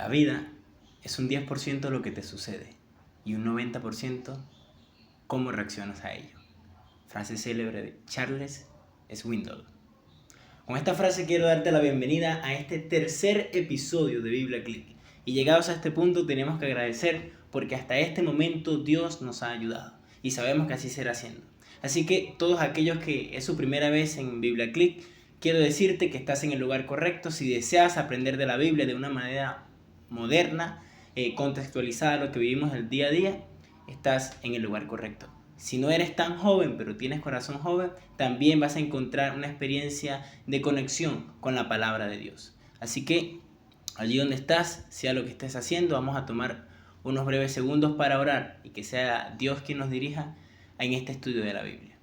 La vida es un 10% lo que te sucede y un 90% cómo reaccionas a ello. Frase célebre de Charles Swindoll. Con esta frase quiero darte la bienvenida a este tercer episodio de Biblia Click. Y llegados a este punto tenemos que agradecer porque hasta este momento Dios nos ha ayudado y sabemos que así será siendo. Así que todos aquellos que es su primera vez en Biblia Click, quiero decirte que estás en el lugar correcto. Si deseas aprender de la Biblia de una manera moderna, contextualizada a lo que vivimos el día a día, estás en el lugar correcto. Si no eres tan joven, pero tienes corazón joven, también vas a encontrar una experiencia de conexión con la palabra de Dios. Así que, allí donde estás, sea lo que estés haciendo, vamos a tomar unos breves segundos para orar y que sea Dios quien nos dirija en este estudio de la Biblia.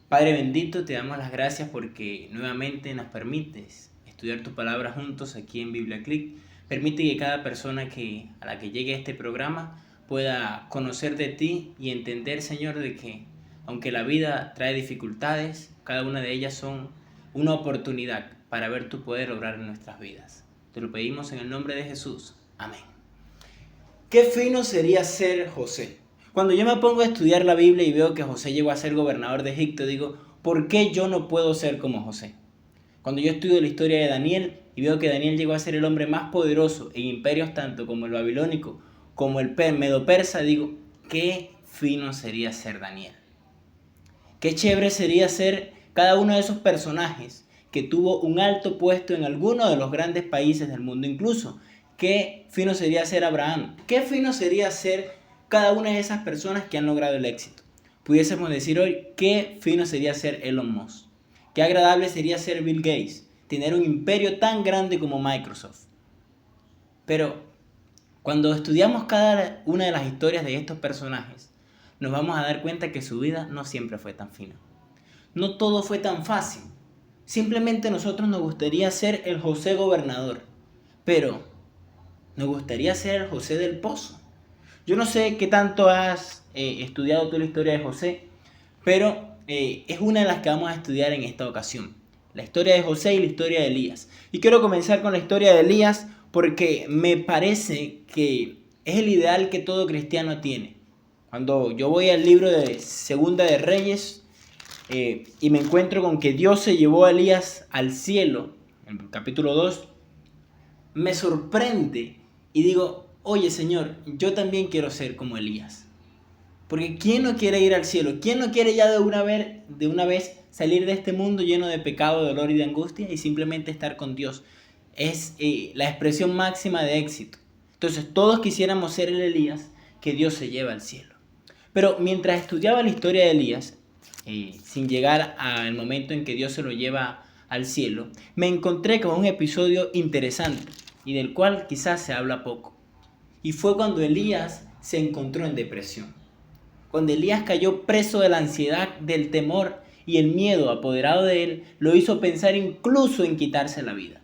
Padre bendito, te damos las gracias porque nuevamente nos permites estudiar tu palabra juntos aquí en Biblia Click. Permite que cada persona a la que llegue a este programa pueda conocer de ti y entender, Señor, de que aunque la vida trae dificultades, cada una de ellas son una oportunidad para ver tu poder obrar en nuestras vidas. Te lo pedimos en el nombre de Jesús. Amén. Qué fino sería ser José. Cuando yo me pongo a estudiar la Biblia y veo que José llegó a ser gobernador de Egipto, digo, ¿por qué yo no puedo ser como José? Cuando yo estudio la historia de Daniel y veo que Daniel llegó a ser el hombre más poderoso en imperios tanto como el babilónico como el medo-persa, digo, qué fino sería ser Daniel. Qué chévere sería ser cada uno de esos personajes que tuvo un alto puesto en alguno de los grandes países del mundo. Incluso, qué fino sería ser Abraham. Qué fino sería ser cada una de esas personas que han logrado el éxito. Pudiésemos decir hoy, qué fino sería ser Elon Musk. Qué agradable sería ser Bill Gates, tener un imperio tan grande como Microsoft. Pero cuando estudiamos cada una de las historias de estos personajes, nos vamos a dar cuenta que su vida no siempre fue tan fina. No todo fue tan fácil. Simplemente nosotros nos gustaría ser el José gobernador, pero nos gustaría ser el José del Pozo. Yo no sé qué tanto has estudiado tú la historia de José, pero es una de las que vamos a estudiar en esta ocasión. La historia de José y la historia de Elías. Y quiero comenzar con la historia de Elías porque me parece que es el ideal que todo cristiano tiene. Cuando yo voy al libro de Segunda de Reyes y me encuentro con que Dios se llevó a Elías al cielo, en el capítulo 2, me sorprende y digo, oye Señor, yo también quiero ser como Elías. Porque ¿quién no quiere ir al cielo? ¿Quién no quiere ya de una vez salir de este mundo lleno de pecado, de dolor y de angustia y simplemente estar con Dios? Es la expresión máxima de éxito. Entonces todos quisiéramos ser el Elías que Dios se lleva al cielo. Pero mientras estudiaba la historia de Elías, sin llegar al momento en que Dios se lo lleva al cielo, me encontré con un episodio interesante y del cual quizás se habla poco. Y fue cuando Elías se encontró en depresión. Cuando Elías cayó preso de la ansiedad, del temor y el miedo apoderado de él, lo hizo pensar incluso en quitarse la vida.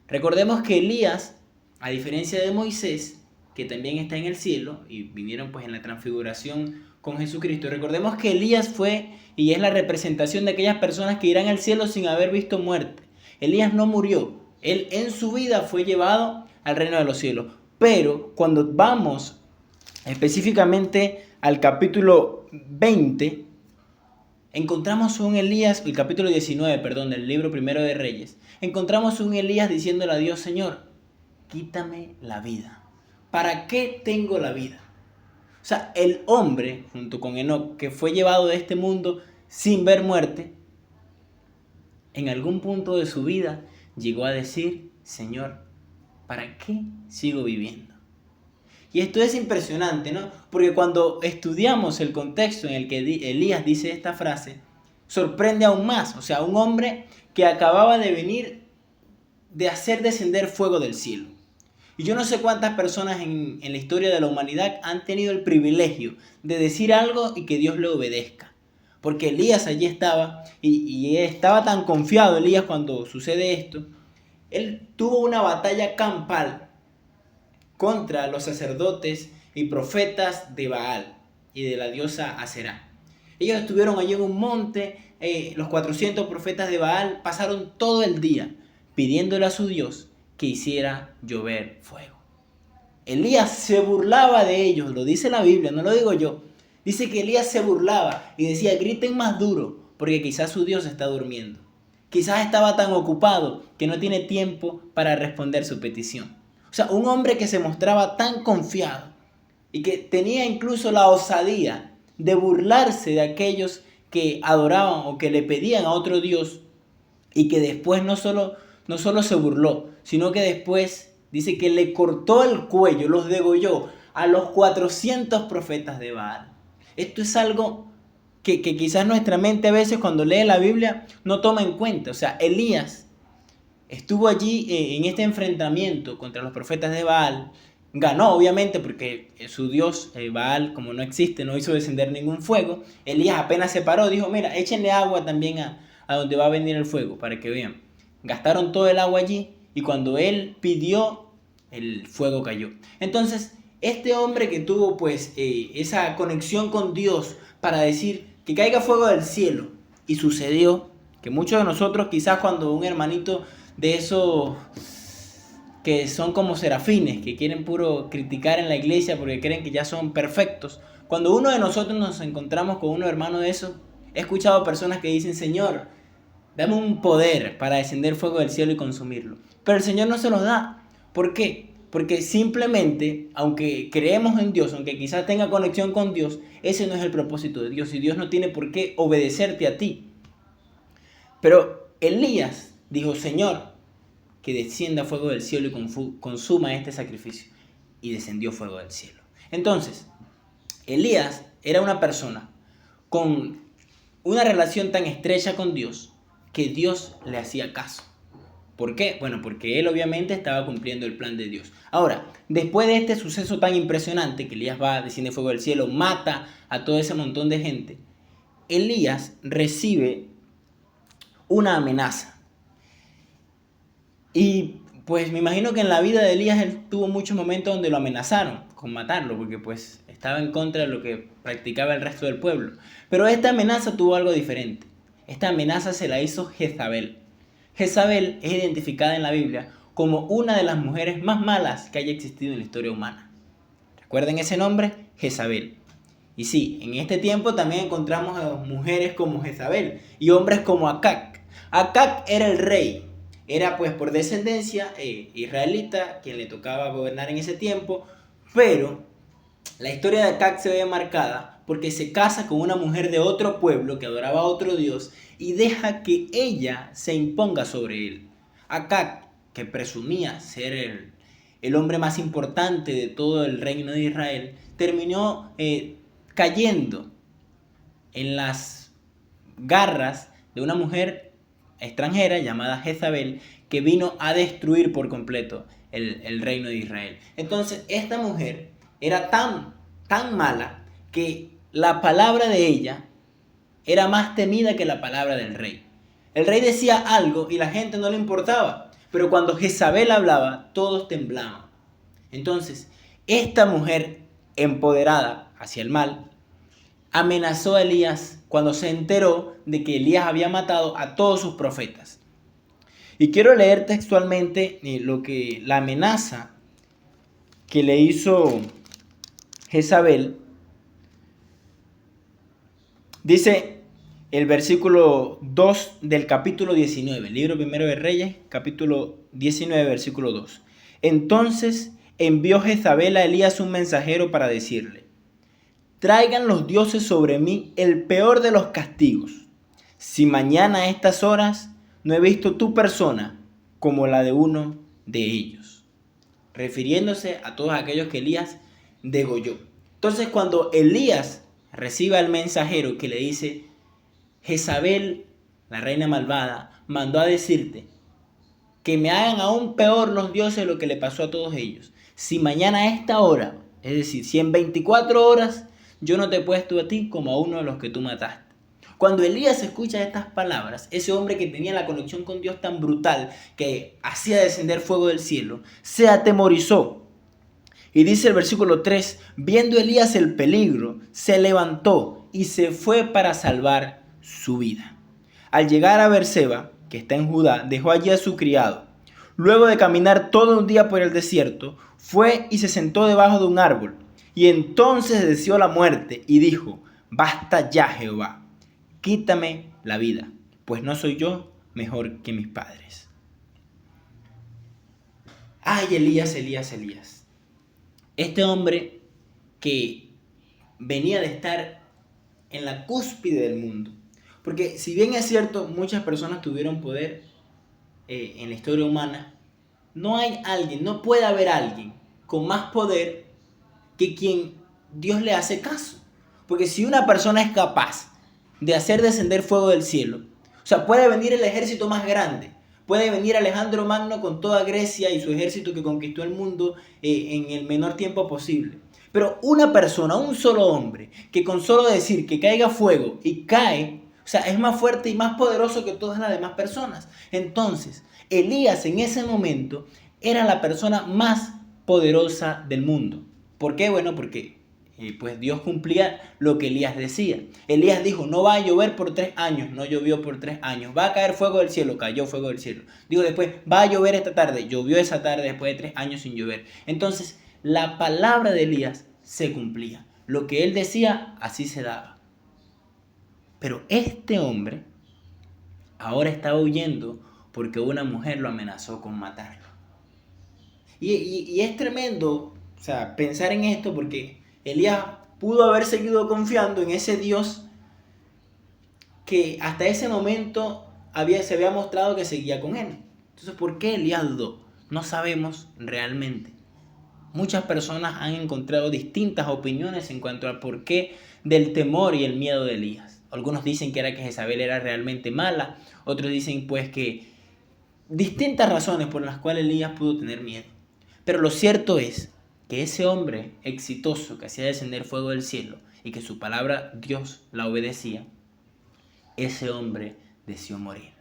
Recordemos que Elías, a diferencia de Moisés, que también está en el cielo y vinieron pues en la transfiguración con Jesucristo, recordemos que Elías fue y es la representación de aquellas personas que irán al cielo sin haber visto muerte. Elías no murió, él en su vida fue llevado al reino de los cielos. Pero cuando vamos específicamente al capítulo 20, encontramos un Elías, el capítulo 19, perdón, del libro primero de Reyes, encontramos un Elías diciéndole a Dios, Señor, quítame la vida. ¿Para qué tengo la vida? O sea, el hombre, junto con Enoc, que fue llevado de este mundo sin ver muerte, en algún punto de su vida llegó a decir, Señor, ¿para qué sigo viviendo? Y esto es impresionante, ¿no? Porque cuando estudiamos el contexto en el que Elías dice esta frase, sorprende aún más. O sea, un hombre que acababa de venir de hacer descender fuego del cielo. Y yo no sé cuántas personas en la historia de la humanidad han tenido el privilegio de decir algo y que Dios le obedezca. Porque Elías allí estaba y estaba tan confiado Elías cuando sucede esto. Él tuvo una batalla campal contra los sacerdotes y profetas de Baal y de la diosa Aserá. Ellos estuvieron allí en un monte, los 400 profetas de Baal pasaron todo el día pidiéndole a su Dios que hiciera llover fuego. Elías se burlaba de ellos, lo dice la Biblia, no lo digo yo. Dice que Elías se burlaba y decía, griten más duro, porque quizás su Dios está durmiendo. Quizás estaba tan ocupado que no tiene tiempo para responder su petición. O sea, un hombre que se mostraba tan confiado y que tenía incluso la osadía de burlarse de aquellos que adoraban o que le pedían a otro Dios, y que después no solo se burló, sino que después dice que le cortó el cuello, los degolló a los 400 profetas de Baal. Esto es algo que quizás nuestra mente a veces cuando lee la Biblia no toma en cuenta. O sea, Elías estuvo allí en este enfrentamiento contra los profetas de Baal. Ganó, obviamente, porque su dios Baal, como no existe, no hizo descender ningún fuego. Elías apenas se paró, dijo, mira, échenle agua también a donde va a venir el fuego, para que vean. Gastaron todo el agua allí y cuando él pidió, el fuego cayó. Entonces, este hombre que tuvo pues esa conexión con Dios para decir que caiga fuego del cielo, y sucedió, que muchos de nosotros quizás cuando un hermanito de esos que son como serafines, que quieren puro criticar en la iglesia porque creen que ya son perfectos, cuando uno de nosotros nos encontramos con uno hermano de esos, he escuchado personas que dicen, Señor, dame un poder para descender fuego del cielo y consumirlo. Pero el Señor no se los da. ¿Por qué? Porque simplemente, aunque creemos en Dios, aunque quizás tenga conexión con Dios, ese no es el propósito de Dios. Y Dios no tiene por qué obedecerte a ti. Pero Elías dijo, Señor, que descienda fuego del cielo y consuma este sacrificio. Y descendió fuego del cielo. Entonces, Elías era una persona con una relación tan estrecha con Dios que Dios le hacía caso. ¿Por qué? Bueno, porque él obviamente estaba cumpliendo el plan de Dios. Ahora, después de este suceso tan impresionante, que Elías va, desciende fuego del cielo, mata a todo ese montón de gente, Elías recibe una amenaza. Y pues me imagino que en la vida de Elías él tuvo muchos momentos donde lo amenazaron con matarlo, porque pues estaba en contra de lo que practicaba el resto del pueblo. Pero esta amenaza tuvo algo diferente. Esta amenaza se la hizo Jezabel. Jezabel es identificada en la Biblia como una de las mujeres más malas que haya existido en la historia humana. ¿Recuerden ese nombre? Jezabel. Y sí, en este tiempo también encontramos a mujeres como Jezabel y hombres como Acac. Acac era el rey. Era pues por descendencia israelita quien le tocaba gobernar en ese tiempo, pero la historia de Acac se ve marcada porque se casa con una mujer de otro pueblo que adoraba a otro dios y deja que ella se imponga sobre él. Acac, que presumía ser el hombre más importante de todo el reino de Israel, terminó cayendo en las garras de una mujer extranjera llamada Jezabel, que vino a destruir por completo el reino de Israel. Entonces esta mujer era tan mala que la palabra de ella era más temida que la palabra del rey. El rey decía algo y la gente no le importaba, pero cuando Jezabel hablaba, todos temblaban. Entonces, esta mujer empoderada hacia el mal amenazó a Elías cuando se enteró de que Elías había matado a todos sus profetas. Y quiero leer textualmente la amenaza que le hizo Jezabel. Dice el versículo 2 del capítulo 19, libro primero de Reyes, capítulo 19, versículo 2. Entonces envió Jezabel a Elías un mensajero para decirle, traigan los dioses sobre mí el peor de los castigos. Si mañana a estas horas no he visto tu persona como la de uno de ellos. Refiriéndose a todos aquellos que Elías degolló. Entonces cuando Elías recibe al mensajero que le dice, Jezabel, la reina malvada, mandó a decirte que me hagan aún peor los dioses de lo que le pasó a todos ellos. Si mañana a esta hora, es decir, si en 24 horas yo no te he puesto a ti como a uno de los que tú mataste. Cuando Elías escucha estas palabras, ese hombre que tenía la conexión con Dios tan brutal que hacía descender fuego del cielo, se atemorizó. Y dice el versículo 3, viendo Elías el peligro, se levantó y se fue para salvar su vida. Al llegar a Berseba, que está en Judá, dejó allí a su criado. luego de caminar todo un día por el desierto, fue y se sentó debajo de un árbol. Y entonces deseó la muerte y dijo: basta ya, Jehová, quítame la vida, pues no soy yo mejor que mis padres. Ay, Elías, Elías, Elías. Este hombre que venía de estar en la cúspide del mundo. Porque si bien es cierto, muchas personas tuvieron poder en la historia humana, no puede haber alguien con más poder que quien Dios le hace caso. Porque si una persona es capaz de hacer descender fuego del cielo, o sea, puede venir el ejército más grande, puede venir Alejandro Magno con toda Grecia y su ejército que conquistó el mundo en el menor tiempo posible. Pero una persona, un solo hombre, que con solo decir que caiga fuego y cae, o sea, es más fuerte y más poderoso que todas las demás personas. Entonces, Elías en ese momento era la persona más poderosa del mundo. ¿Por qué? Bueno, porque pues Dios cumplía lo que Elías decía. Elías dijo: no va a llover por 3 años, no llovió por 3 años. Va a caer fuego del cielo, cayó fuego del cielo. Digo después: va a llover esta tarde, llovió esa tarde después de 3 años sin llover. Entonces, la palabra de Elías se cumplía. Lo que él decía, así se daba. Pero este hombre ahora estaba huyendo porque una mujer lo amenazó con matarlo. Y es tremendo, o sea, pensar en esto, porque Elías pudo haber seguido confiando en ese Dios que hasta ese momento se había mostrado que seguía con él. Entonces, ¿por qué Elías dudó? No sabemos realmente. Muchas personas han encontrado distintas opiniones en cuanto al porqué del temor y el miedo de Elías. Algunos dicen que era que Jezabel era realmente mala, otros dicen pues que distintas razones por las cuales Elías pudo tener miedo. Pero lo cierto es que ese hombre exitoso que hacía descender fuego del cielo y que su palabra Dios la obedecía, ese hombre deseó morir.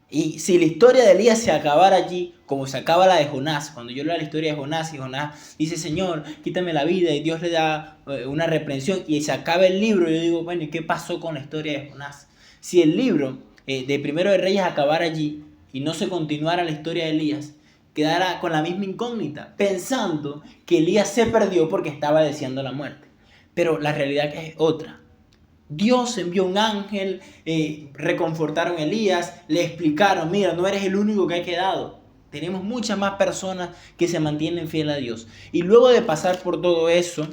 Y si la historia de Elías se acabara allí, como se acaba la de Jonás, cuando yo leo la historia de Jonás y Jonás dice: Señor, quítame la vida, y Dios le da una reprensión y se acaba el libro, yo digo: bueno, ¿y qué pasó con la historia de Jonás? Si el libro de Primero de Reyes acabara allí y no se continuara la historia de Elías, quedara con la misma incógnita, pensando que Elías se perdió porque estaba deseando la muerte. Pero la realidad es otra. Dios envió un ángel, reconfortaron a Elías, le explicaron: mira, no eres el único que ha quedado. Tenemos muchas más personas que se mantienen fieles a Dios. Y luego de pasar por todo eso,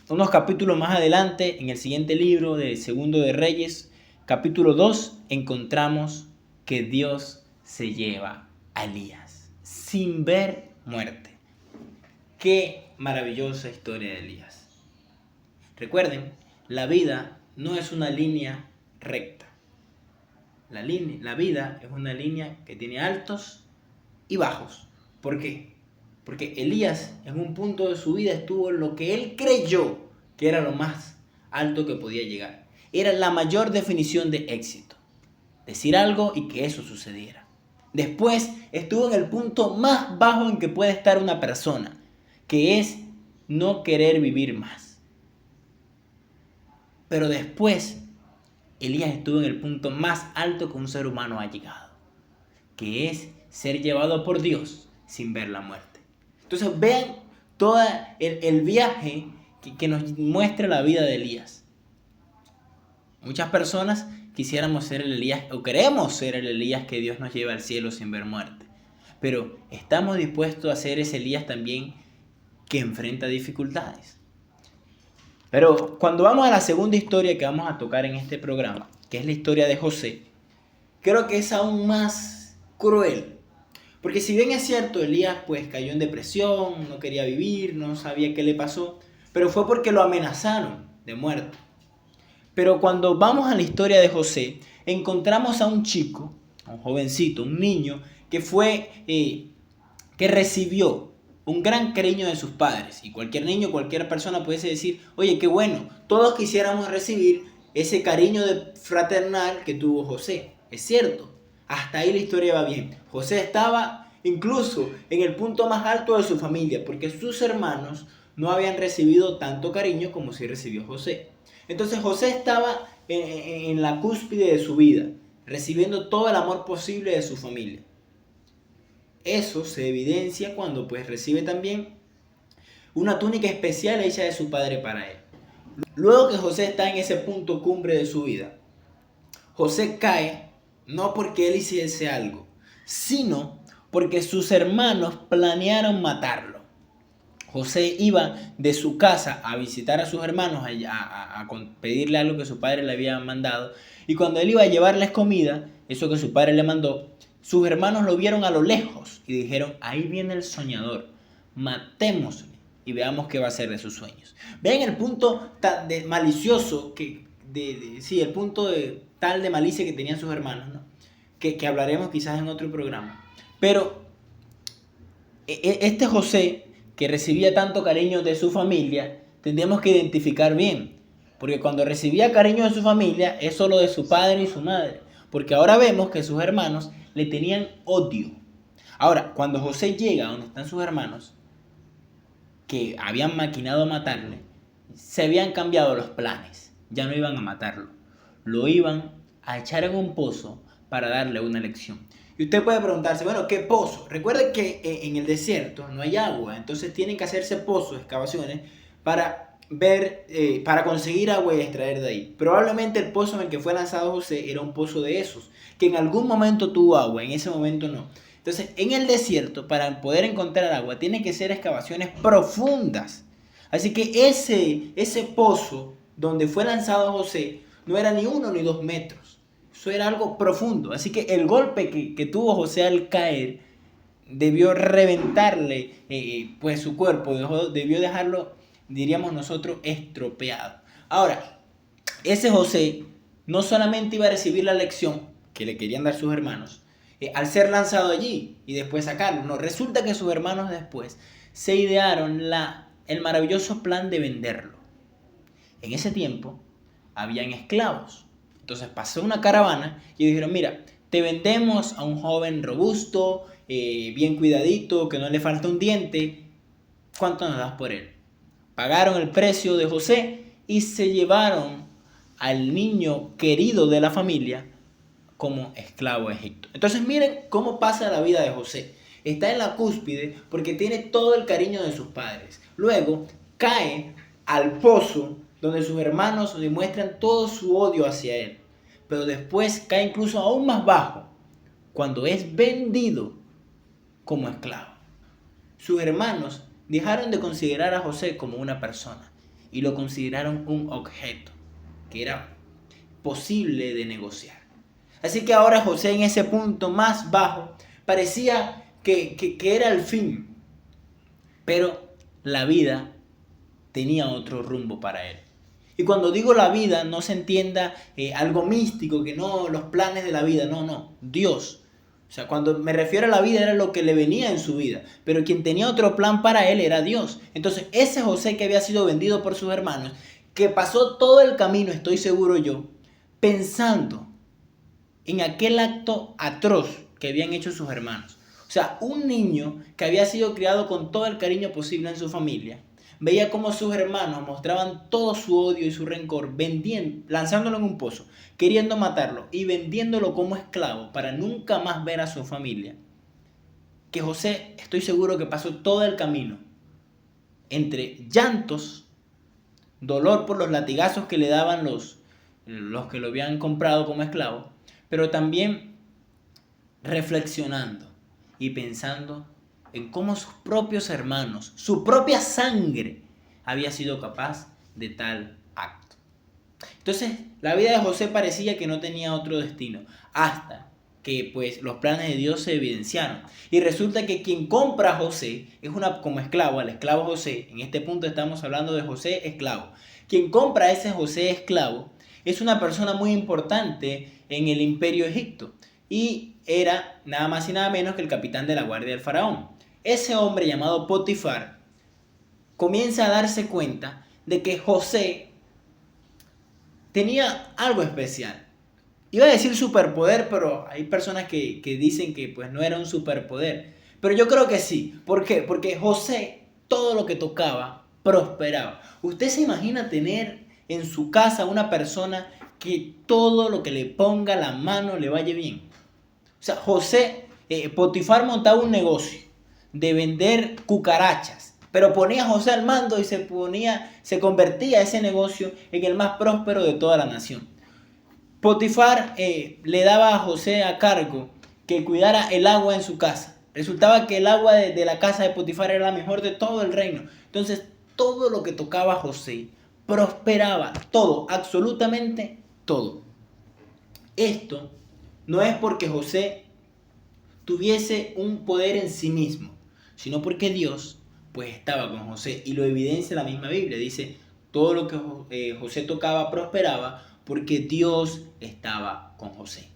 unos capítulos más adelante, en el siguiente libro de Segundo de Reyes, capítulo 2, encontramos que Dios se lleva a Elías sin ver muerte. Qué maravillosa historia de Elías. Recuerden, la vida no es una línea recta. La vida es una línea que tiene altos y bajos. ¿Por qué? Porque Elías en un punto de su vida estuvo en lo que él creyó que era lo más alto que podía llegar. Era la mayor definición de éxito. Decir algo y que eso sucediera. Después estuvo en el punto más bajo en que puede estar una persona, que es no querer vivir más. Pero después, Elías estuvo en el punto más alto que un ser humano ha llegado, que es ser llevado por Dios sin ver la muerte. Entonces vean todo el viaje que nos muestra la vida de Elías. Muchas personas quisiéramos ser el Elías, o queremos ser el Elías que Dios nos lleva al cielo sin ver muerte. Pero estamos dispuestos a ser ese Elías también que enfrenta dificultades. Pero cuando vamos a la segunda historia que vamos a tocar en este programa, que es la historia de José, creo que es aún más cruel. Porque si bien es cierto, Elías pues cayó en depresión, no quería vivir, no sabía qué le pasó, pero fue porque lo amenazaron de muerte. Pero cuando vamos a la historia de José, encontramos a un chico, a un jovencito, un niño, que recibió un gran cariño de sus padres. Y cualquier niño, cualquier persona puede decir: oye, qué bueno, todos quisiéramos recibir ese cariño fraternal que tuvo José. Es cierto, hasta ahí la historia va bien. José estaba incluso en el punto más alto de su familia, porque sus hermanos no habían recibido tanto cariño como si recibió José. Entonces José estaba en la cúspide de su vida. recibiendo todo el amor posible de su familia. Eso se evidencia cuando pues recibe también una túnica especial hecha de su padre para él. Luego que José está en ese punto cumbre de su vida, José cae no porque él hiciese algo, sino porque sus hermanos planearon matarlo. José iba de su casa a visitar a sus hermanos, a pedirle algo que su padre le había mandado. Y cuando él iba a llevarles comida, eso que su padre le mandó, sus hermanos lo vieron a lo lejos y dijeron: ahí viene el soñador, matémosle y veamos qué va a hacer de sus sueños. Vean el punto de malicioso, el punto de tal de malicia que tenían sus hermanos, ¿no? Que hablaremos quizás en otro programa. Pero este José, que recibía tanto cariño de su familia, tendríamos que identificar bien. Porque cuando recibía cariño de su familia, es solo de su padre y su madre. Porque ahora vemos que sus hermanos le tenían odio. Ahora, cuando José llega a donde están sus hermanos, que habían maquinado matarle, se habían cambiado los planes. Ya no iban a matarlo. Lo iban a echar en un pozo para darle una lección. Y usted puede preguntarse, bueno, ¿qué pozo? Recuerde que en el desierto no hay agua, entonces tienen que hacerse pozos, excavaciones, para conseguir agua y extraer de ahí. Probablemente el pozo en el que fue lanzado José era un pozo de esos, que en algún momento tuvo agua, en ese momento no. Entonces, en el desierto, para poder encontrar agua, tienen que ser excavaciones profundas. Así que ese pozo donde fue lanzado José no era ni 1 ni 2 metros. Eso era algo profundo. Así que el golpe que tuvo José al caer debió reventarle pues su cuerpo, debió dejarlo, diríamos nosotros, estropeado. Ahora, ese José no solamente iba a recibir la lección que le querían dar sus hermanos, al ser lanzado allí y después sacarlo. No, resulta que sus hermanos después se idearon el maravilloso plan de venderlo. En ese tiempo habían esclavos. Entonces pasó una caravana y dijeron: mira, te vendemos a un joven robusto, bien cuidadito, que no le falta un diente. ¿Cuánto nos das por él? Pagaron el precio de José y se llevaron al niño querido de la familia como esclavo a Egipto. Entonces miren cómo pasa la vida de José. Está en la cúspide porque tiene todo el cariño de sus padres. Luego cae al pozo donde sus hermanos demuestran todo su odio hacia él. Pero después cae incluso aún más bajo cuando es vendido como esclavo. Sus hermanos dejaron de considerar a José como una persona y lo consideraron un objeto que era posible de negociar. Así que ahora José, en ese punto más bajo, parecía que era el fin. Pero la vida tenía otro rumbo para él. Y cuando digo la vida, no se entienda algo místico, que no, los planes de la vida, no, Dios. O sea, cuando me refiero a la vida era lo que le venía en su vida, pero quien tenía otro plan para él era Dios. Entonces ese José que había sido vendido por sus hermanos, que pasó todo el camino, estoy seguro yo, pensando en aquel acto atroz que habían hecho sus hermanos. O sea, un niño que había sido criado con todo el cariño posible en su familia, veía cómo sus hermanos mostraban todo su odio y su rencor, lanzándolo en un pozo, queriendo matarlo y vendiéndolo como esclavo para nunca más ver a su familia. Que José, estoy seguro que pasó todo el camino entre llantos, dolor por los latigazos que le daban los que lo habían comprado como esclavo, pero también reflexionando y pensando en cómo sus propios hermanos, su propia sangre, había sido capaz de tal acto. Entonces, la vida de José parecía que no tenía otro destino, hasta que pues los planes de Dios se evidenciaron. Y resulta que quien compra a José como esclavo, al esclavo José, en este punto estamos hablando de José esclavo. Quien compra a ese José esclavo es una persona muy importante en el imperio Egipto y era nada más y nada menos que el capitán de la guardia del faraón. Ese hombre llamado Potifar comienza a darse cuenta de que José tenía algo especial. Iba a decir superpoder, pero hay personas que dicen que pues no era un superpoder. Pero yo creo que sí. ¿Por qué? Porque José, todo lo que tocaba, prosperaba. ¿Usted se imagina tener en su casa una persona que todo lo que le ponga la mano le vaya bien. O sea, Potifar montaba un negocio de vender cucarachas, pero ponía a José al mando y se convertía ese negocio en el más próspero de toda la nación. Potifar le daba a José a cargo que cuidara el agua en su casa. Resultaba que el agua de la casa de Potifar era la mejor de todo el reino. Entonces, todo lo que tocaba a José prosperaba, todo, absolutamente todo. Esto no es porque José tuviese un poder en sí mismo, sino porque Dios pues estaba con José, y lo evidencia la misma Biblia. Dice, todo lo que José tocaba prosperaba porque Dios estaba con José.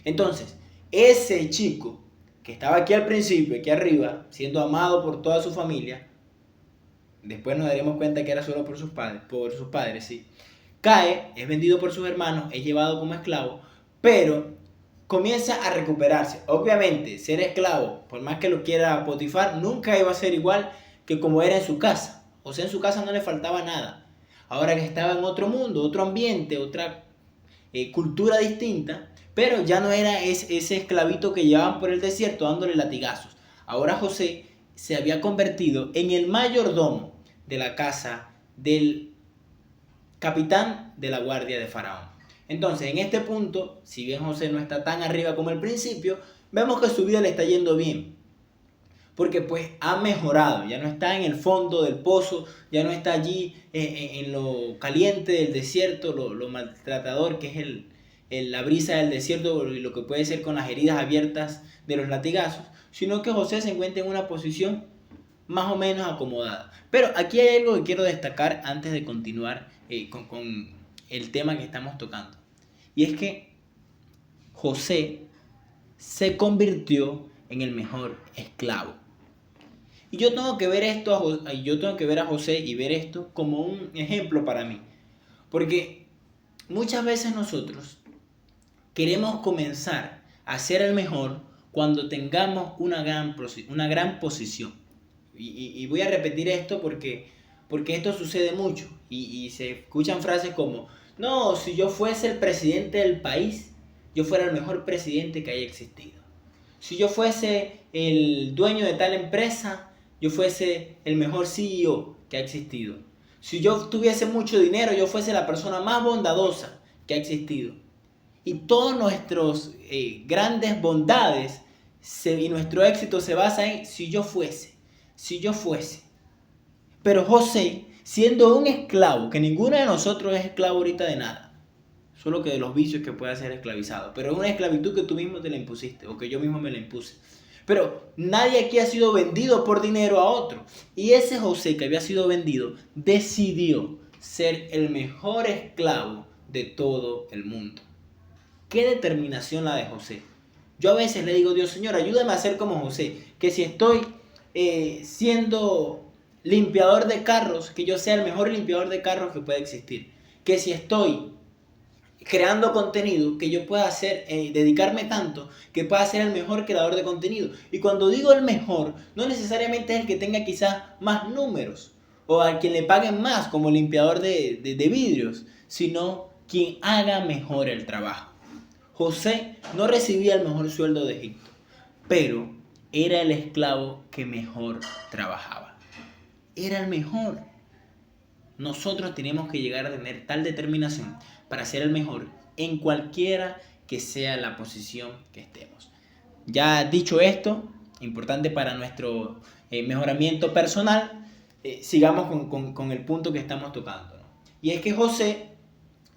Entonces, ese chico que estaba aquí al principio, aquí arriba, siendo amado por toda su familia, después nos daremos cuenta que era solo por sus padres, ¿sí? Cae, es vendido por sus hermanos, es llevado como esclavo, pero comienza a recuperarse. Obviamente, ser esclavo, por más que lo quiera Potifar, nunca iba a ser igual que como era en su casa. O sea, en su casa no le faltaba nada. Ahora que estaba en otro mundo, otro ambiente, otra cultura distinta, pero ya no era ese esclavito que llevaban por el desierto dándole latigazos. Ahora José se había convertido en el mayordomo de la casa del capitán de la guardia de Faraón. Entonces, en este punto, si bien José no está tan arriba como al principio, vemos que su vida le está yendo bien. Porque pues ha mejorado, ya no está en el fondo del pozo, ya no está allí en lo caliente del desierto, lo maltratador que es la brisa del desierto y lo que puede ser con las heridas abiertas de los latigazos, sino que José se encuentra en una posición más o menos acomodada. Pero aquí hay algo que quiero destacar antes de continuar con el tema que estamos tocando. Y es que José se convirtió en el mejor esclavo. Y yo tengo que ver a José y ver esto como un ejemplo para mí. Porque muchas veces nosotros queremos comenzar a ser el mejor cuando tengamos una gran posición. Y voy a repetir esto porque esto sucede mucho. Y se escuchan frases como, no, si yo fuese el presidente del país, yo fuera el mejor presidente que haya existido. Si yo fuese el dueño de tal empresa, yo fuese el mejor CEO que ha existido. Si yo tuviese mucho dinero, yo fuese la persona más bondadosa que ha existido. Y todas nuestras grandes bondades y nuestro éxito se basa en si yo fuese. Pero José, siendo un esclavo, que ninguno de nosotros es esclavo ahorita de nada, solo que de los vicios que pueda ser esclavizado, pero es una esclavitud que tú mismo te la impusiste o que yo mismo me la impuse. Pero nadie aquí ha sido vendido por dinero a otro. Y ese José que había sido vendido decidió ser el mejor esclavo de todo el mundo. Qué determinación la de José. Yo a veces le digo, Dios, Señor, ayúdame a ser como José. Que si estoy siendo limpiador de carros, que yo sea el mejor limpiador de carros que pueda existir. Que si estoy creando contenido, que yo pueda hacer, dedicarme tanto, que pueda ser el mejor creador de contenido. Y cuando digo el mejor, no necesariamente es el que tenga quizás más números, o al quien le paguen más como limpiador de vidrios, sino quien haga mejor el trabajo. José no recibía el mejor sueldo de Egipto, pero era el esclavo que mejor trabajaba. Era el mejor. Nosotros tenemos que llegar a tener tal determinación para ser el mejor en cualquiera que sea la posición que estemos. Ya dicho esto, importante para nuestro mejoramiento personal, sigamos con el punto que estamos tocando, ¿no? Y es que José,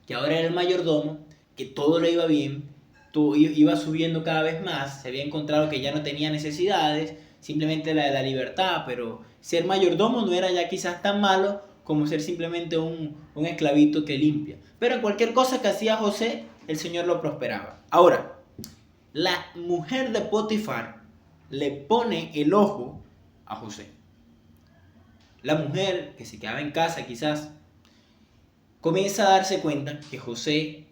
que ahora era el mayordomo, que todo le iba bien, iba subiendo cada vez más, se había encontrado que ya no tenía necesidades, simplemente la de la libertad, pero ser mayordomo no era ya quizás tan malo como ser simplemente un esclavito que limpia. Pero en cualquier cosa que hacía José, el Señor lo prosperaba. Ahora, la mujer de Potifar le pone el ojo a José. La mujer que se quedaba en casa quizás comienza a darse cuenta que José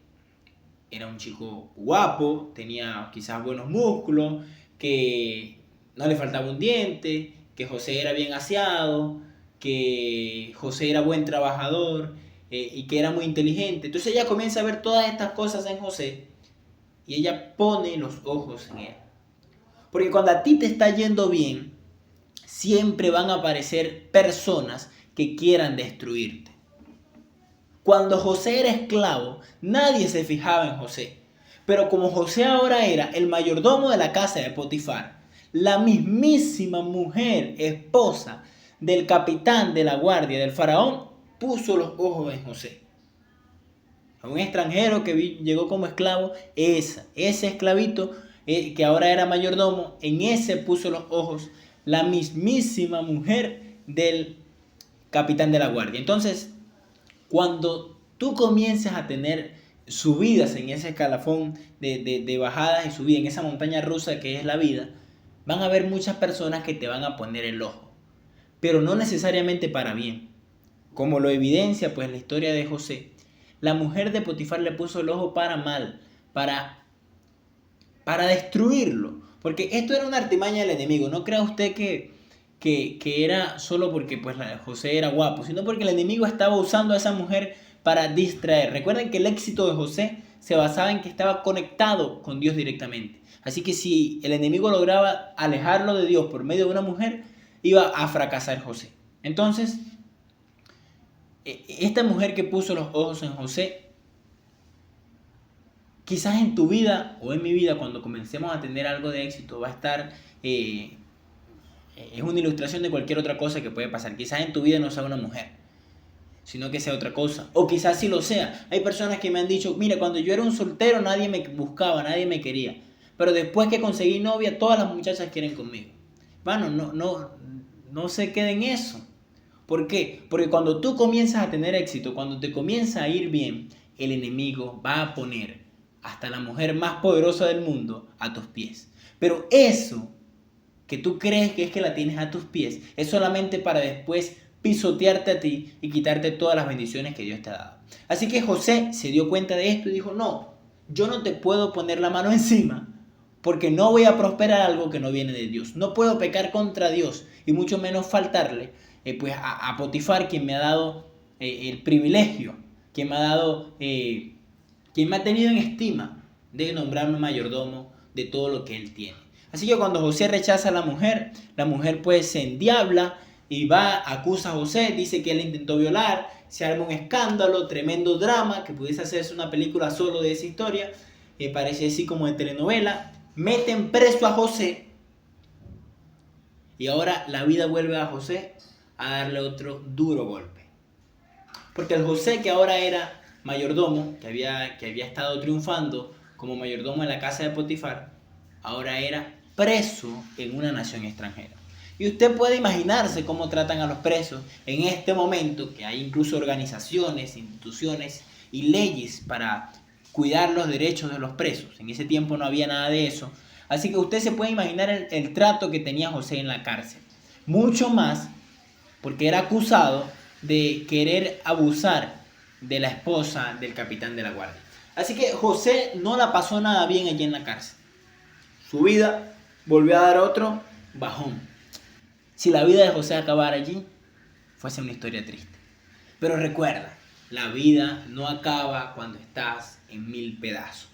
era un chico guapo, tenía quizás buenos músculos, que no le faltaba un diente, que José era bien aseado, que José era buen trabajador, y que era muy inteligente. Entonces ella comienza a ver todas estas cosas en José y ella pone los ojos en él. Porque cuando a ti te está yendo bien, siempre van a aparecer personas que quieran destruirte. Cuando José era esclavo, nadie se fijaba en José. Pero como José ahora era el mayordomo de la casa de Potifar, la mismísima mujer, esposa del capitán de la guardia del faraón, puso los ojos en José. A un extranjero que llegó como esclavo, ese esclavito que ahora era mayordomo, en ese puso los ojos la mismísima mujer del capitán de la guardia. Entonces, cuando tú comienzas a tener subidas en ese escalafón de bajadas y subidas, en esa montaña rusa que es la vida, van a haber muchas personas que te van a poner el ojo, pero no necesariamente para bien. Como lo evidencia pues la historia de José, la mujer de Potifar le puso el ojo para mal, para destruirlo, porque esto era una artimaña del enemigo. No crea usted que era solo porque pues José era guapo, sino porque el enemigo estaba usando a esa mujer para distraer. Recuerden que el éxito de José se basaba en que estaba conectado con Dios directamente. Así que si el enemigo lograba alejarlo de Dios por medio de una mujer, iba a fracasar José. Entonces, esta mujer que puso los ojos en José, quizás en tu vida o en mi vida, cuando comencemos a tener algo de éxito, va a estar... es una ilustración de cualquier otra cosa que puede pasar. Quizás en tu vida no sea una mujer, sino que sea otra cosa. O quizás sí lo sea. Hay personas que me han dicho, mira, cuando yo era un soltero nadie me buscaba, nadie me quería. Pero después que conseguí novia, todas las muchachas quieren conmigo. Bueno, no se quede en eso. ¿Por qué? Porque cuando tú comienzas a tener éxito, cuando te comienza a ir bien, el enemigo va a poner hasta la mujer más poderosa del mundo a tus pies. Pero eso que tú crees que es que la tienes a tus pies, es solamente para después pisotearte a ti y quitarte todas las bendiciones que Dios te ha dado. Así que José se dio cuenta de esto y dijo, no, yo no te puedo poner la mano encima porque no voy a prosperar algo que no viene de Dios. No puedo pecar contra Dios y mucho menos faltarle pues a Potifar, quien me ha dado el privilegio, quien me ha dado, quien me ha tenido en estima de nombrarme mayordomo de todo lo que él tiene. Así que cuando José rechaza a la mujer pues se endiabla y va, acusa a José, dice que él intentó violar, se arma un escándalo, tremendo drama, que pudiese hacerse una película solo de esa historia, parece así como de telenovela, meten preso a José y ahora la vida vuelve a José a darle otro duro golpe. Porque el José que ahora era mayordomo, que había estado triunfando como mayordomo en la casa de Potifar, ahora era preso en una nación extranjera. Y usted puede imaginarse cómo tratan a los presos en este momento, que hay incluso organizaciones, instituciones y leyes para cuidar los derechos de los presos. En ese tiempo no había nada de eso. Así que usted se puede imaginar el trato que tenía José en la cárcel. Mucho más porque era acusado de querer abusar de la esposa del capitán de la guardia. Así que José no la pasó nada bien allí en la cárcel. Su vida volvió a dar otro bajón. Si la vida de José acabara allí, fuese una historia triste. Pero recuerda, la vida no acaba cuando estás en 1000 pedazos.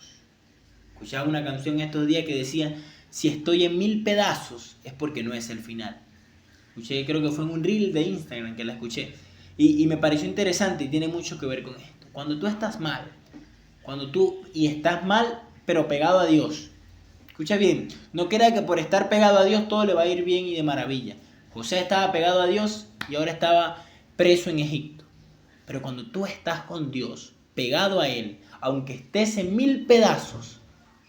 Escuchaba una canción estos días que decía, si estoy en 1000 pedazos es porque no es el final. Escuché, creo que fue en un reel de Instagram que la escuché. Y me pareció interesante y tiene mucho que ver con esto. Cuando tú estás mal, estás mal pero pegado a Dios. Escucha bien, no crea que por estar pegado a Dios todo le va a ir bien y de maravilla. José estaba pegado a Dios y ahora estaba preso en Egipto. Pero cuando tú estás con Dios, pegado a Él, aunque estés en 1000 pedazos,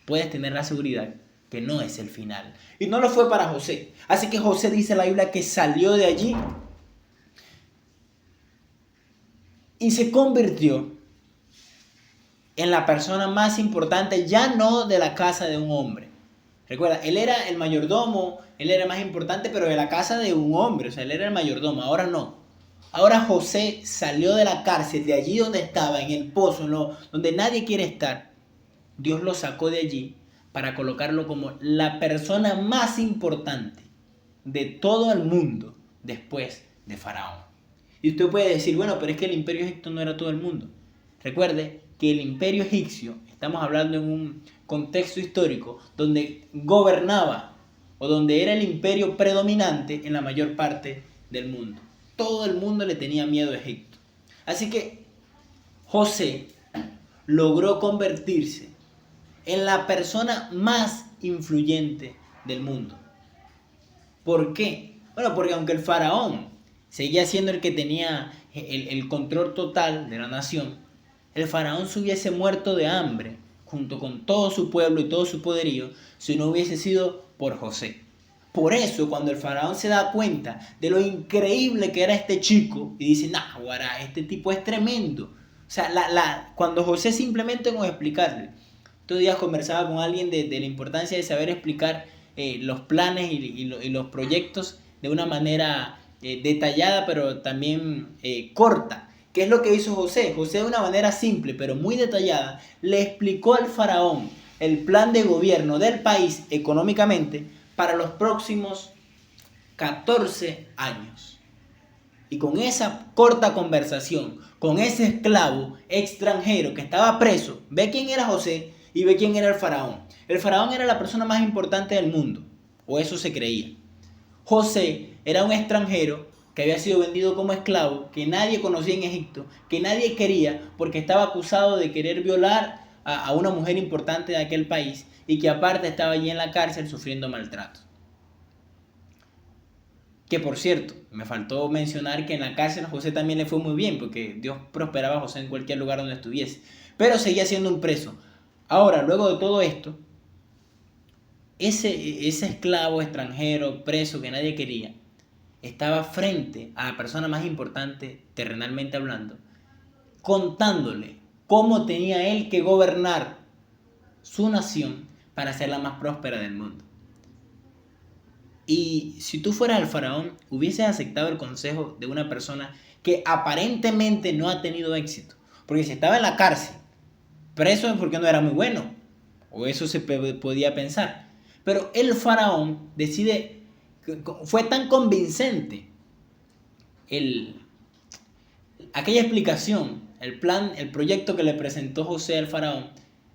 puedes tener la seguridad que no es el final. Y no lo fue para José. Así que José dice la Biblia que salió de allí y se convirtió en la persona más importante, ya no de la casa de un hombre. Recuerda, él era el mayordomo, él era más importante, pero de la casa de un hombre, o sea, él era el mayordomo, ahora no. Ahora José salió de la cárcel, de allí donde estaba, en el pozo, donde nadie quiere estar. Dios lo sacó de allí para colocarlo como la persona más importante de todo el mundo después de Faraón. Y usted puede decir, bueno, pero es que el imperio egipcio no era todo el mundo. Recuerde que el imperio egipcio, estamos hablando en un contexto histórico donde gobernaba o donde era el imperio predominante en la mayor parte del mundo. Todo el mundo le tenía miedo a Egipto. Así que José logró convertirse en la persona más influyente del mundo. ¿Por qué? Bueno, porque aunque el faraón seguía siendo el que tenía el control total de la nación, el faraón se hubiese muerto de hambre junto con todo su pueblo y todo su poderío si no hubiese sido por José. Por eso, cuando el faraón se da cuenta de lo increíble que era este chico y dice, nah, guará, este tipo es tremendo. O sea, cuando José simplemente con explicarle, estos días conversaba con alguien de la importancia de saber explicar los planes y los proyectos de una manera detallada, pero también corta. ¿Qué es lo que hizo José? José de una manera simple, pero muy detallada, le explicó al faraón el plan de gobierno del país económicamente para los próximos 14 años. Y con esa corta conversación, con ese esclavo extranjero que estaba preso, ve quién era José y ve quién era el faraón. El faraón era la persona más importante del mundo, o eso se creía. José era un extranjero que había sido vendido como esclavo, que nadie conocía en Egipto, que nadie quería porque estaba acusado de querer violar a una mujer importante de aquel país y que aparte estaba allí en la cárcel sufriendo maltrato. Que por cierto, me faltó mencionar que en la cárcel a José también le fue muy bien, porque Dios prosperaba a José en cualquier lugar donde estuviese. Pero seguía siendo un preso. Ahora, luego de todo esto, ese esclavo extranjero, preso que nadie quería, estaba frente a la persona más importante, terrenalmente hablando, contándole cómo tenía él que gobernar su nación para ser la más próspera del mundo. Y si tú fueras el faraón, hubieses aceptado el consejo de una persona que aparentemente no ha tenido éxito. Porque si estaba en la cárcel, preso es porque no era muy bueno. O eso se podía pensar. Pero el faraón decide, fue tan convincente aquella explicación, el plan, el proyecto que le presentó José al faraón,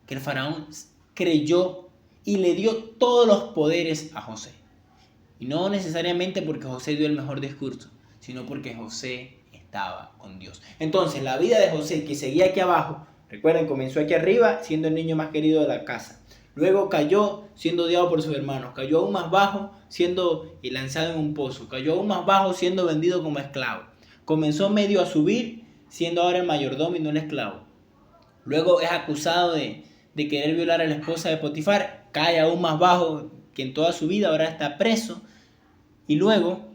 que el faraón creyó y le dio todos los poderes a José. Y no necesariamente porque José dio el mejor discurso, sino porque José estaba con Dios. Entonces, la vida de José, que seguía aquí abajo, recuerden, comenzó aquí arriba siendo el niño más querido de la casa. Luego cayó siendo odiado por sus hermanos. Cayó aún más bajo siendo lanzado en un pozo. Cayó aún más bajo siendo vendido como esclavo. Comenzó medio a subir siendo ahora el mayordomo y no el esclavo. Luego es acusado de querer violar a la esposa de Potifar. Cae aún más bajo que en toda su vida, ahora está preso. Y luego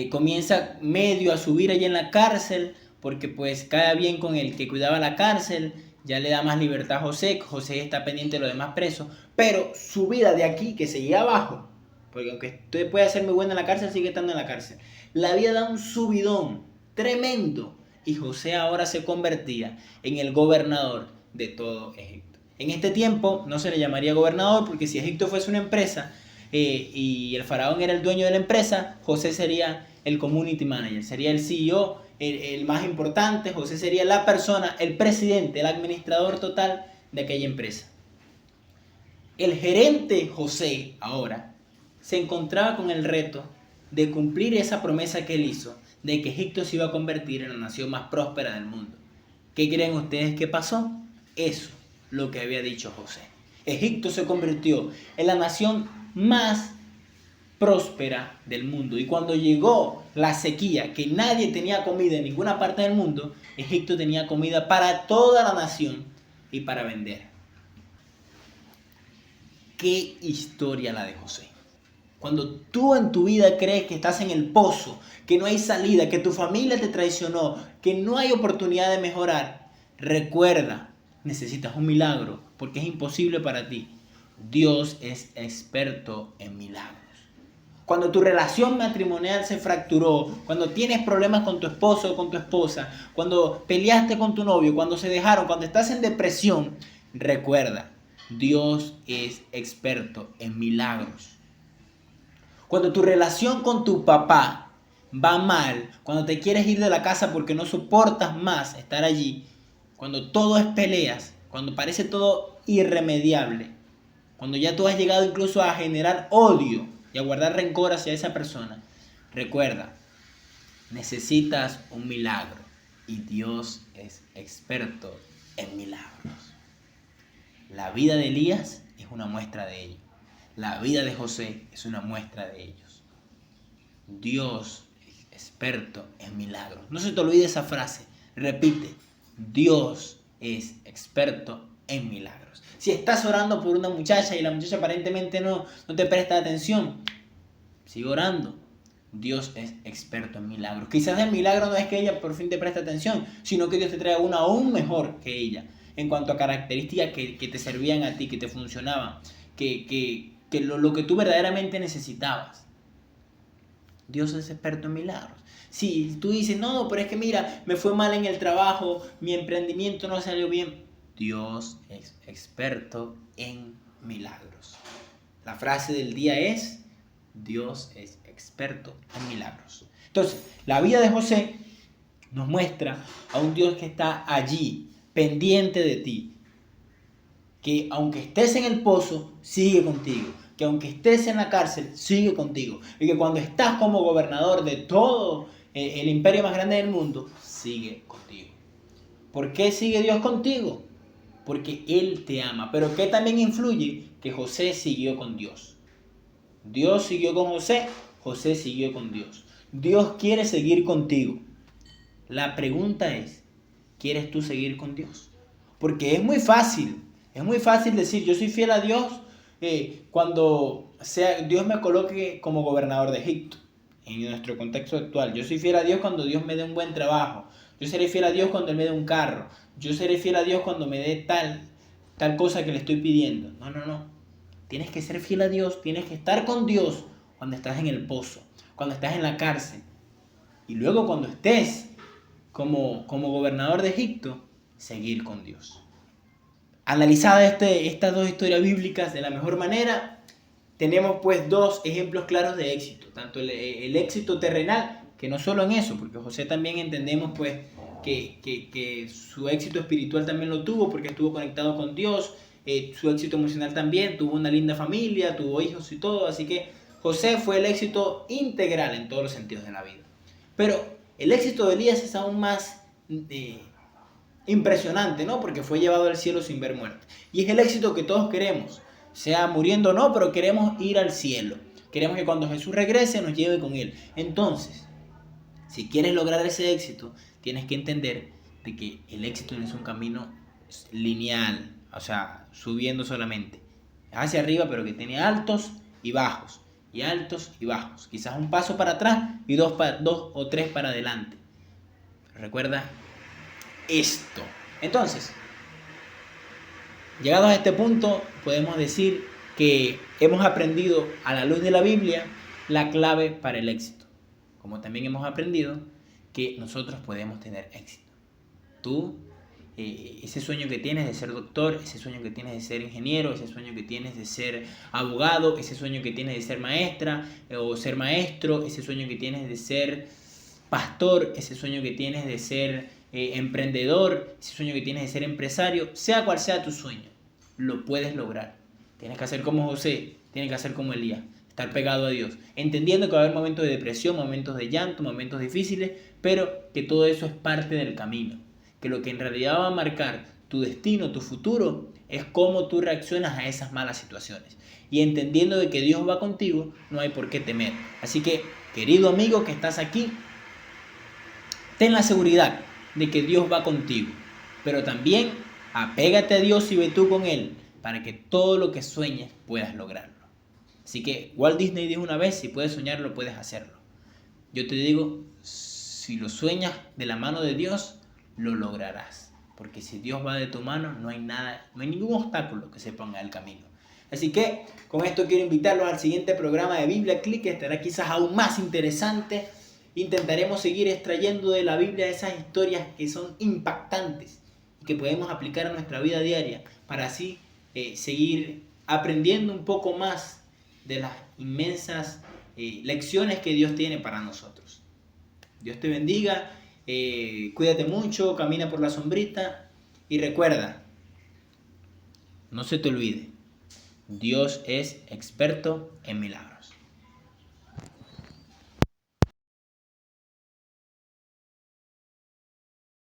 comienza medio a subir allí en la cárcel, porque pues cae bien con el que cuidaba la cárcel, ya le da más libertad a José, José está pendiente de los demás presos, pero su vida de aquí, que seguía abajo, porque aunque usted puede ser muy bueno en la cárcel, sigue estando en la cárcel, la vida da un subidón tremendo, y José ahora se convertía en el gobernador de todo Egipto. En este tiempo no se le llamaría gobernador, porque si Egipto fuese una empresa, y el faraón era el dueño de la empresa, José sería el community manager, sería el CEO, el más importante. José sería la persona, el presidente, el administrador total de aquella empresa. El gerente José ahora se encontraba con el reto de cumplir esa promesa que él hizo, de que Egipto se iba a convertir en la nación más próspera del mundo. ¿Qué creen ustedes que pasó? Eso, lo que había dicho José. Egipto se convirtió en la nación más próspera del mundo. Y cuando llegó la sequía, que nadie tenía comida en ninguna parte del mundo, Egipto tenía comida para toda la nación y para vender. ¿Qué historia la de José? Cuando tú en tu vida crees que estás en el pozo, que no hay salida, que tu familia te traicionó, que no hay oportunidad de mejorar, recuerda, necesitas un milagro, porque es imposible para ti. Dios es experto en milagros. Cuando tu relación matrimonial se fracturó, cuando tienes problemas con tu esposo o con tu esposa, cuando peleaste con tu novio, cuando se dejaron, cuando estás en depresión, recuerda, Dios es experto en milagros. Cuando tu relación con tu papá va mal, cuando te quieres ir de la casa porque no soportas más estar allí, cuando todo es peleas, cuando parece todo irremediable, cuando ya tú has llegado incluso a generar odio y a guardar rencor hacia esa persona, recuerda, necesitas un milagro y Dios es experto en milagros. La vida de Elías es una muestra de ello. La vida de José es una muestra de ellos. Dios es experto en milagros. No se te olvide esa frase. Repite, Dios es experto en milagros. Si estás orando por una muchacha y la muchacha aparentemente no te presta atención, sigue orando. Dios es experto en milagros. Quizás el milagro no es que ella por fin te preste atención, sino que Dios te traiga una aún mejor que ella, en cuanto a características que te servían a ti, que te funcionaban, que lo que tú verdaderamente necesitabas. Dios es experto en milagros. Si tú dices, no, pero es que mira, me fue mal en el trabajo, mi emprendimiento no salió bien. Dios es experto en milagros. La frase del día es, Dios es experto en milagros. Entonces, la vida de José nos muestra a un Dios que está allí, pendiente de ti, que aunque estés en el pozo, sigue contigo, que aunque estés en la cárcel, sigue contigo, y que cuando estás como gobernador de todo el imperio más grande del mundo, sigue contigo. ¿Por qué sigue Dios contigo? Porque Él te ama. Pero ¿qué también influye? Que José siguió con Dios. Dios siguió con José, José siguió con Dios. Dios quiere seguir contigo. La pregunta es, ¿quieres tú seguir con Dios? Porque es muy fácil decir, yo soy fiel a Dios cuando Dios me coloque como gobernador de Egipto, en nuestro contexto actual. Yo soy fiel a Dios cuando Dios me dé un buen trabajo. Yo seré fiel a Dios cuando Él me dé un carro. Yo seré fiel a Dios cuando me dé tal cosa que le estoy pidiendo. No. Tienes que ser fiel a Dios, tienes que estar con Dios cuando estás en el pozo, cuando estás en la cárcel. Y luego cuando estés como gobernador de Egipto, seguir con Dios. Analizadas estas dos historias bíblicas de la mejor manera, tenemos pues dos ejemplos claros de éxito. Tanto el éxito terrenal, que no solo en eso, porque José también entendemos pues que su éxito espiritual también lo tuvo porque estuvo conectado con Dios, su éxito emocional también, tuvo una linda familia, tuvo hijos y todo, así que José fue el éxito integral en todos los sentidos de la vida. Pero el éxito de Elías es aún más impresionante, ¿no? Porque fue llevado al cielo sin ver muerte. Y es el éxito que todos queremos, sea muriendo o no, pero queremos ir al cielo. Queremos que cuando Jesús regrese nos lleve con Él. Entonces, si quieres lograr ese éxito, tienes que entender de que el éxito no es un camino lineal, o sea, subiendo solamente. Es hacia arriba, pero que tiene altos y bajos, y altos y bajos. Quizás un paso para atrás y dos o tres para adelante. Recuerda esto. Entonces, llegados a este punto, podemos decir que hemos aprendido a la luz de la Biblia la clave para el éxito. Como también hemos aprendido que nosotros podemos tener éxito. Tú, ese sueño que tienes de ser doctor, ese sueño que tienes de ser ingeniero, ese sueño que tienes de ser abogado, ese sueño que tienes de ser maestra o ser maestro, ese sueño que tienes de ser pastor, ese sueño que tienes de ser emprendedor, ese sueño que tienes de ser empresario, sea cual sea tu sueño, lo puedes lograr. Tienes que hacer como José, tienes que hacer como Elías, estar pegado a Dios, entendiendo que va a haber momentos de depresión, momentos de llanto, momentos difíciles, pero que todo eso es parte del camino, que lo que en realidad va a marcar tu destino, tu futuro, es cómo tú reaccionas a esas malas situaciones. Y entendiendo de que Dios va contigo, no hay por qué temer. Así que, querido amigo que estás aquí, ten la seguridad de que Dios va contigo, pero también apégate a Dios y ve tú con Él para que todo lo que sueñes puedas lograrlo. Así que Walt Disney dijo una vez, si puedes soñarlo, puedes hacerlo. Yo te digo, si lo sueñas de la mano de Dios, lo lograrás. Porque si Dios va de tu mano, no hay ningún obstáculo que se ponga en el camino. Así que con esto quiero invitarlos al siguiente programa de Biblia Click, que estará quizás aún más interesante. Intentaremos seguir extrayendo de la Biblia esas historias que son impactantes y que podemos aplicar a nuestra vida diaria para así seguir aprendiendo un poco más de las inmensas lecciones que Dios tiene para nosotros. Dios te bendiga, cuídate mucho, camina por la sombrita y recuerda, no se te olvide, Dios es experto en milagros.